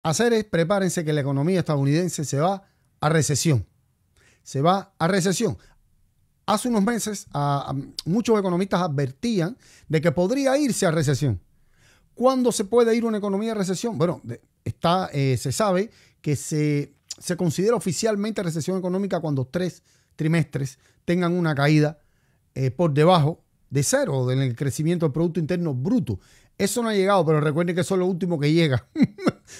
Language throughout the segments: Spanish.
hacer es prepárense que la economía estadounidense se va a recesión. Se va a recesión. Hace unos meses muchos economistas advertían de que podría irse a recesión. ¿Cuándo se puede ir una economía a recesión? Bueno, se sabe que se considera oficialmente recesión económica cuando 3 trimestres tengan una caída por debajo de cero en el crecimiento del Producto Interno Bruto. Eso no ha llegado, pero recuerden que eso es lo último que llega.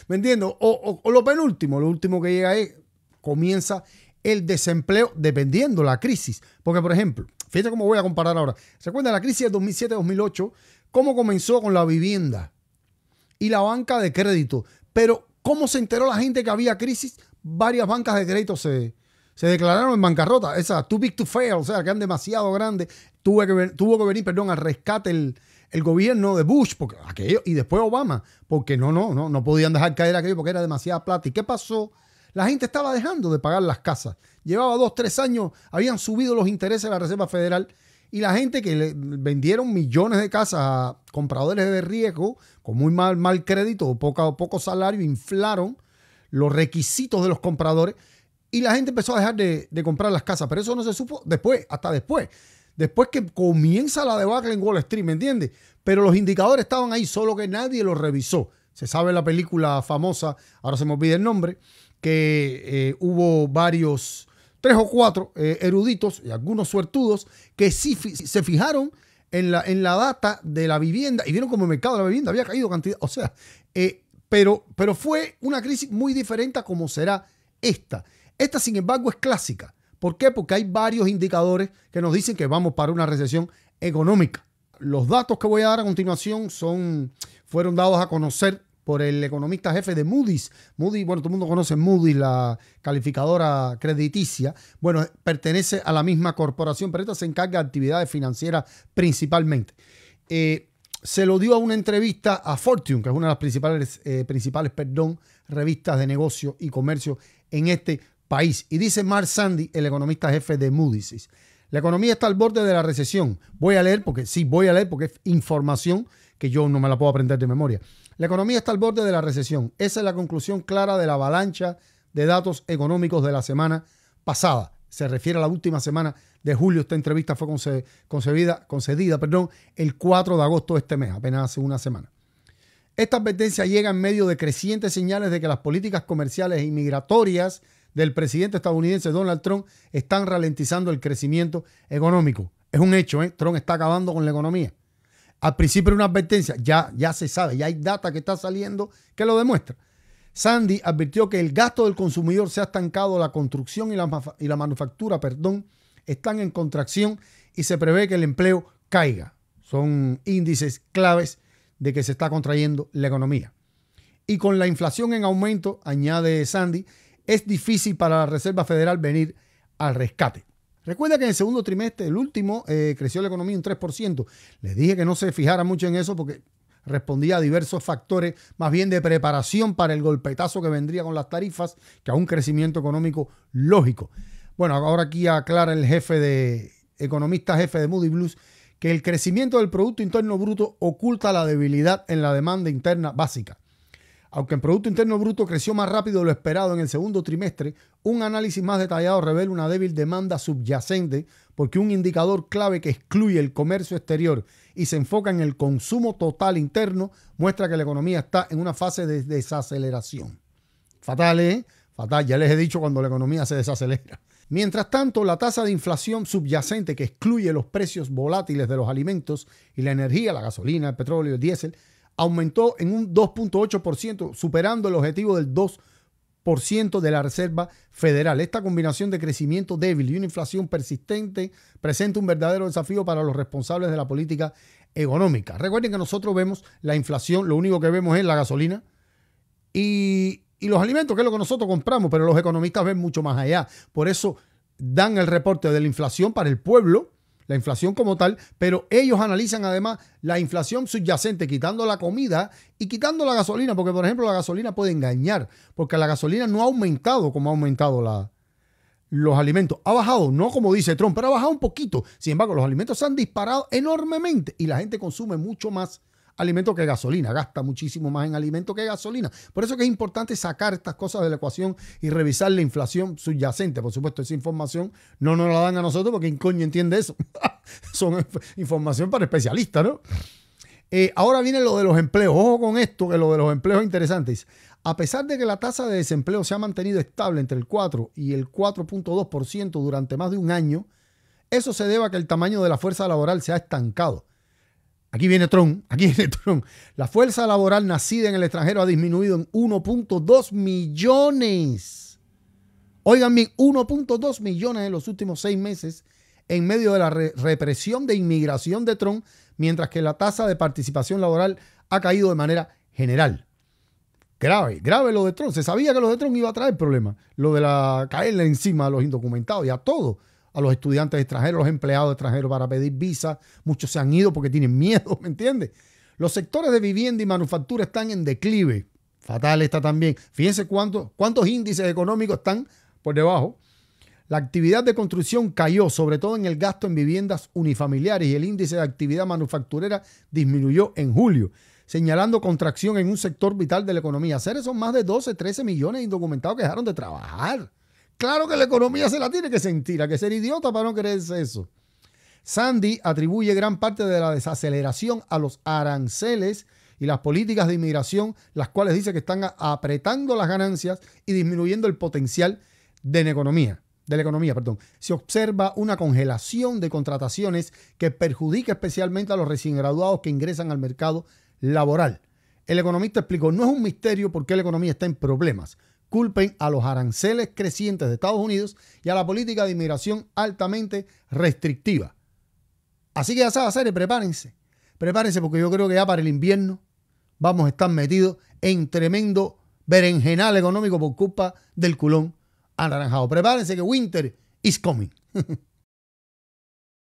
¿Me entiendes? O lo penúltimo, lo último que llega es, comienza el desempleo dependiendo la crisis. Porque, por ejemplo, fíjate cómo voy a comparar ahora. ¿Se acuerdan la crisis de 2007-2008? ¿Cómo comenzó con la vivienda y la banca de crédito? Pero, ¿cómo se enteró la gente que había crisis? Varias bancas de crédito se declararon en bancarrota. Esa too big to fail, o sea, que eran demasiado grandes. Tuvo que venir al rescate el gobierno de Bush y después Obama, porque no podían dejar caer aquello porque era demasiada plata. ¿Y qué pasó? La gente estaba dejando de pagar las casas. Llevaba 2, 3 años, habían subido los intereses de la Reserva Federal y la gente que le vendieron millones de casas a compradores de riesgo con muy mal crédito o poco salario, inflaron los requisitos de los compradores y la gente empezó a dejar de comprar las casas. Pero eso no se supo hasta después. Después que comienza la debacle en Wall Street, ¿me entiendes? Pero los indicadores estaban ahí, solo que nadie los revisó. Se sabe la película famosa, ahora se me olvida el nombre, que hubo 3 o 4 eruditos y algunos suertudos que sí se fijaron en la data de la vivienda y vieron como el mercado de la vivienda había caído cantidad. O sea, pero fue una crisis muy diferente a como será esta. Esta, sin embargo, es clásica. ¿Por qué? Porque hay varios indicadores que nos dicen que vamos para una recesión económica. Los datos que voy a dar a continuación fueron dados a conocer por el economista jefe de Moody's. Moody's, bueno, todo el mundo conoce Moody's, la calificadora crediticia. Bueno, pertenece a la misma corporación, pero esta se encarga de actividades financieras principalmente. Se lo dio a una entrevista a Fortune, que es una de las principales revistas de negocio y comercio en este país. Y dice Mark Zandi, el economista jefe de Moody's: la economía está al borde de la recesión. Voy a leer porque es información que yo no me la puedo aprender de memoria. La economía está al borde de la recesión. Esa es la conclusión clara de la avalancha de datos económicos de la semana pasada. Se refiere a la última semana de julio. Esta entrevista fue concedida el 4 de agosto de este mes, apenas hace una semana. Esta advertencia llega en medio de crecientes señales de que las políticas comerciales e migratorias del presidente estadounidense Donald Trump están ralentizando el crecimiento económico. Es un hecho, Trump está acabando con la economía. Al principio era una advertencia, ya se sabe, ya hay data que está saliendo que lo demuestra. Zandi advirtió que el gasto del consumidor se ha estancado, la construcción y la manufactura, están en contracción y se prevé que el empleo caiga. Son índices claves de que se está contrayendo la economía. Y con la inflación en aumento, añade Zandi, es difícil para la Reserva Federal venir al rescate. Recuerda que en el segundo trimestre, el último, creció la economía un 3%. Les dije que no se fijara mucho en eso porque respondía a diversos factores, más bien de preparación para el golpetazo que vendría con las tarifas, que a un crecimiento económico lógico. Bueno, ahora aquí aclara el economista jefe de Moody Blues que el crecimiento del Producto Interno Bruto oculta la debilidad en la demanda interna básica. Aunque el Producto Interno Bruto creció más rápido de lo esperado en el segundo trimestre, un análisis más detallado revela una débil demanda subyacente porque un indicador clave que excluye el comercio exterior y se enfoca en el consumo total interno muestra que la economía está en una fase de desaceleración. Fatal, ¿eh? Fatal, ya les he dicho cuando la economía se desacelera. Mientras tanto, la tasa de inflación subyacente que excluye los precios volátiles de los alimentos y la energía, la gasolina, el petróleo, el diésel, aumentó en un 2.8%, superando el objetivo del 2% de la Reserva Federal. Esta combinación de crecimiento débil y una inflación persistente presenta un verdadero desafío para los responsables de la política económica. Recuerden que nosotros vemos la inflación, lo único que vemos es la gasolina y los alimentos, que es lo que nosotros compramos, pero los economistas ven mucho más allá. Por eso dan el reporte de la inflación para el pueblo, la inflación como tal, pero ellos analizan además la inflación subyacente, quitando la comida y quitando la gasolina, porque por ejemplo la gasolina puede engañar, porque la gasolina no ha aumentado como ha aumentado los alimentos. Ha bajado, no como dice Trump, pero ha bajado un poquito. Sin embargo, los alimentos se han disparado enormemente y la gente consume mucho más alimentos que gasolina, gasta muchísimo más en alimentos que gasolina. Por eso que es importante sacar estas cosas de la ecuación y revisar la inflación subyacente. Por supuesto, esa información no nos la dan a nosotros porque ¿quién coño entiende eso? Son información para especialistas, ¿no? Ahora viene lo de los empleos. Ojo con esto, que lo de los empleos es interesante. A pesar de que la tasa de desempleo se ha mantenido estable entre el 4 y el 4.2% durante más de un año, eso se debe a que el tamaño de la fuerza laboral se ha estancado. Aquí viene Trump. La fuerza laboral nacida en el extranjero ha disminuido en 1.2 millones. Oigan bien, 1.2 millones en los últimos 6 meses en medio de la represión de inmigración de Trump, mientras que la tasa de participación laboral ha caído de manera general. Grave lo de Trump. Se sabía que lo de Trump iba a traer problemas. Lo de caerle encima a los indocumentados y a todos. A los estudiantes extranjeros, los empleados extranjeros para pedir visa. Muchos se han ido porque tienen miedo, ¿me entiendes? Los sectores de vivienda y manufactura están en declive. Fatal está también. Fíjense cuántos índices económicos están por debajo. La actividad de construcción cayó, sobre todo en el gasto en viviendas unifamiliares, y el índice de actividad manufacturera disminuyó en julio, señalando contracción en un sector vital de la economía. Son más de 12, 13 millones de indocumentados que dejaron de trabajar. Claro que la economía se la tiene que sentir, hay que ser idiota para no creerse eso. Sandy atribuye gran parte de la desaceleración a los aranceles y las políticas de inmigración, las cuales dice que están apretando las ganancias y disminuyendo el potencial de la economía. Se observa una congelación de contrataciones que perjudica especialmente a los recién graduados que ingresan al mercado laboral. El economista explicó: no es un misterio por qué la economía está en problemas. Culpen a los aranceles crecientes de Estados Unidos y a la política de inmigración altamente restrictiva. Así que ya saben hacer, prepárense porque yo creo que ya para el invierno vamos a estar metidos en tremendo berenjenal económico por culpa del culón anaranjado. Prepárense que winter is coming.